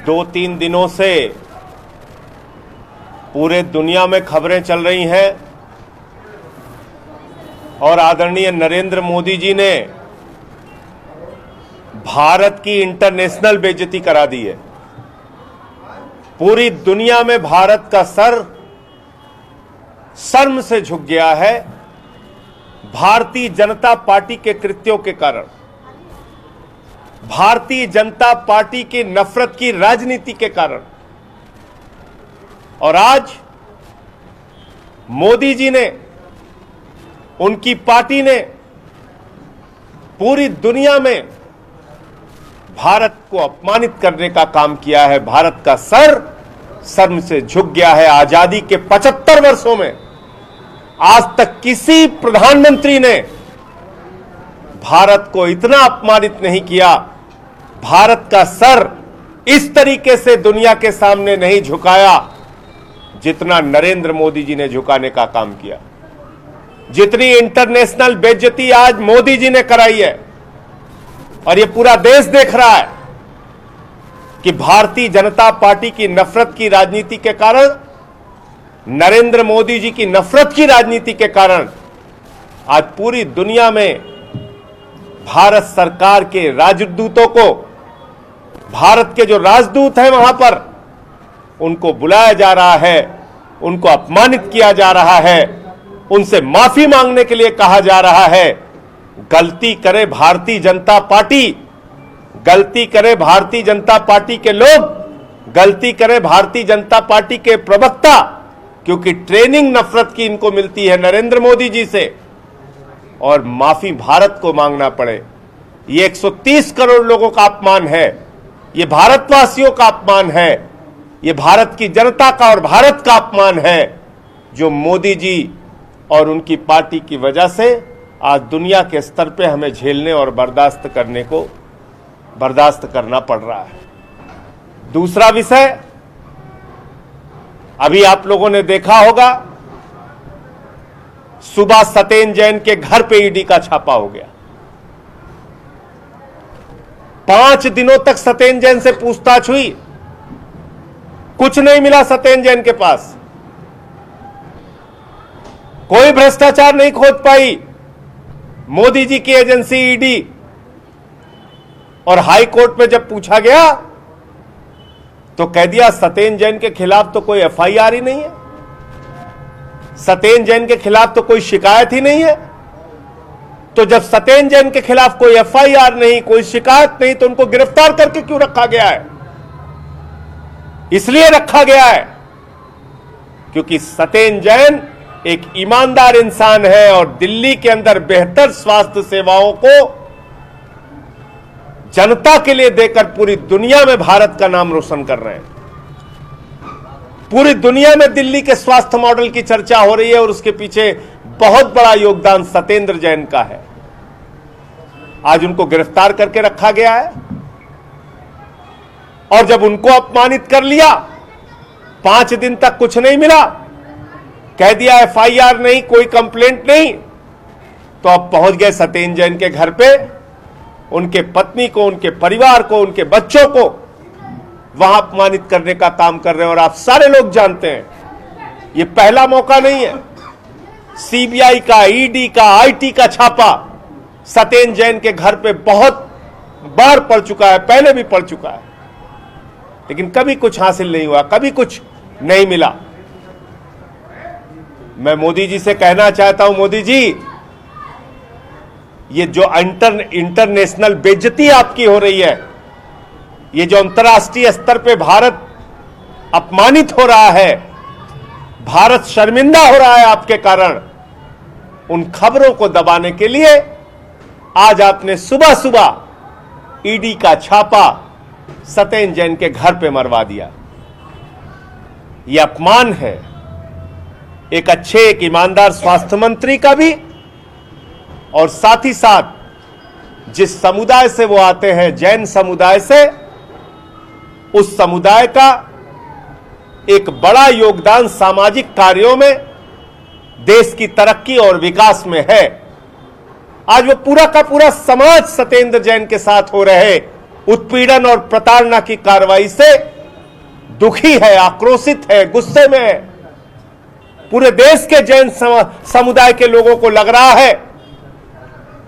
2-3 दिनों से पूरे दुनिया में खबरें चल रही हैं और आदरणीय नरेंद्र मोदी जी ने भारत की इंटरनेशनल बेइज्जती करा दी है। पूरी दुनिया में भारत का सर शर्म से झुक गया है भारतीय जनता पार्टी के कृत्यों के कारण, भारतीय जनता पार्टी की नफरत की राजनीति के कारण। और आज मोदी जी ने, उनकी पार्टी ने पूरी दुनिया में भारत को अपमानित करने का काम किया है। भारत का सर शर्म से झुक गया है। आजादी के 75 वर्षों में आज तक किसी प्रधानमंत्री ने भारत को इतना अपमानित नहीं किया। भारत का सर इस तरीके से दुनिया के सामने नहीं झुकाया जितना नरेंद्र मोदी जी ने झुकाने का काम किया। जितनी इंटरनेशनल बेइज्जती आज मोदी जी ने कराई है और ये पूरा देश देख रहा है कि भारतीय जनता पार्टी की नफरत की राजनीति के कारण, नरेंद्र मोदी जी की नफरत की राजनीति के कारण आज पूरी दुनिया में भारत सरकार के राजदूतों को, भारत के जो राजदूत हैं वहां पर, उनको बुलाया जा रहा है, उनको अपमानित किया जा रहा है, उनसे माफी मांगने के लिए कहा जा रहा है। गलती करे भारतीय जनता पार्टी, गलती करे भारतीय जनता पार्टी के लोग, गलती करे भारतीय जनता पार्टी के प्रवक्ता, क्योंकि ट्रेनिंग नफरत की इनको मिलती है नरेंद्र मोदी जी से, और माफी भारत को मांगना पड़े। ये 130 करोड़ लोगों का अपमान है, ये भारतवासियों का अपमान है, ये भारत की जनता का और भारत का अपमान है, जो मोदी जी और उनकी पार्टी की वजह से आज दुनिया के स्तर पे हमें झेलने और बर्दाश्त करना पड़ रहा है। दूसरा विषय, अभी आप लोगों ने देखा होगा, सुबह सत्येंद्र जैन के घर पे ईडी का छापा हो गया। 5 दिनों तक सत्येंद्र जैन से पूछताछ हुई, कुछ नहीं मिला सत्येंद्र जैन के पास, कोई भ्रष्टाचार नहीं खोज पाई मोदी जी की एजेंसी ईडी। और हाई कोर्ट में जब पूछा गया तो कह दिया सत्येंद्र जैन के खिलाफ तो कोई एफआईआर ही नहीं है, सत्येंद्र जैन के खिलाफ तो कोई शिकायत ही नहीं है। तो जब सत्येंद्र जैन के खिलाफ कोई एफआईआर नहीं, कोई शिकायत नहीं, तो उनको गिरफ्तार करके क्यों रखा गया है? इसलिए रखा गया है क्योंकि सत्येंद्र जैन एक ईमानदार इंसान है और दिल्ली के अंदर बेहतर स्वास्थ्य सेवाओं को जनता के लिए देकर पूरी दुनिया में भारत का नाम रोशन कर रहे हैं। पूरी दुनिया में दिल्ली के स्वास्थ्य मॉडल की चर्चा हो रही है और उसके पीछे बहुत बड़ा योगदान सत्येंद्र जैन का है। आज उनको गिरफ्तार करके रखा गया है और जब उनको अपमानित कर लिया, 5 दिन तक कुछ नहीं मिला, कह दिया एफआईआर नहीं, कोई कंप्लेंट नहीं, तो अब पहुंच गए सत्येंद्र जैन के घर पे, उनके पत्नी को, उनके परिवार को, उनके बच्चों को वहां अपमानित करने का काम कर रहे हैं। और आप सारे लोग जानते हैं ये पहला मौका नहीं है। सीबीआई का, ईडी का, आईटी का छापा सत्येंद्र जैन के घर पे बहुत बार पड़ चुका है, पहले भी पड़ चुका है, लेकिन कभी कुछ हासिल नहीं हुआ, कभी कुछ नहीं मिला। मैं मोदी जी से कहना चाहता हूं, मोदी जी, ये जो इंटरनेशनल बेइज्जती आपकी हो रही है, ये जो अंतर्राष्ट्रीय स्तर पे भारत अपमानित हो रहा है, भारत शर्मिंदा हो रहा है आपके कारण, उन खबरों को दबाने के लिए आज आपने सुबह सुबह ईडी का छापा सत्येंद्र जैन के घर पे मरवा दिया। यह अपमान है एक अच्छे, एक ईमानदार स्वास्थ्य मंत्री का भी, और साथ ही साथ जिस समुदाय से वो आते हैं, जैन समुदाय से, उस समुदाय का एक बड़ा योगदान सामाजिक कार्यों में, देश की तरक्की और विकास में है। आज वो पूरा का पूरा समाज सत्येंद्र जैन के साथ हो रहे उत्पीड़न और प्रताड़ना की कार्रवाई से दुखी है, आक्रोशित है, गुस्से में है। पूरे देश के जैन समुदाय के लोगों को लग रहा है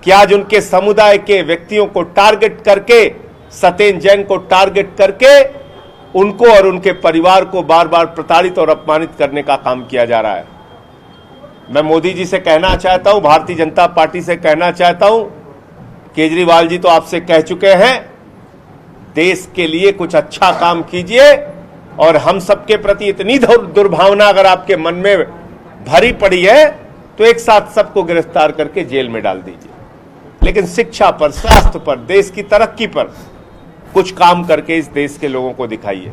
कि आज उनके समुदाय के व्यक्तियों को टारगेट करके, सत्येंद्र जैन को टारगेट करके उनको और उनके परिवार को बार बार प्रताड़ित और अपमानित करने का काम किया जा रहा है। मैं मोदी जी से कहना चाहता हूं, भारतीय जनता पार्टी से कहना चाहता हूं, केजरीवाल जी तो आपसे कह चुके हैं, देश के लिए कुछ अच्छा काम कीजिए और हम सबके प्रति इतनी दुर्भावना अगर आपके मन में भरी पड़ी है तो एक साथ सबको गिरफ्तार करके जेल में डाल दीजिए, लेकिन शिक्षा पर, स्वास्थ्य पर, देश की तरक्की पर कुछ काम करके इस देश के लोगों को दिखाइए।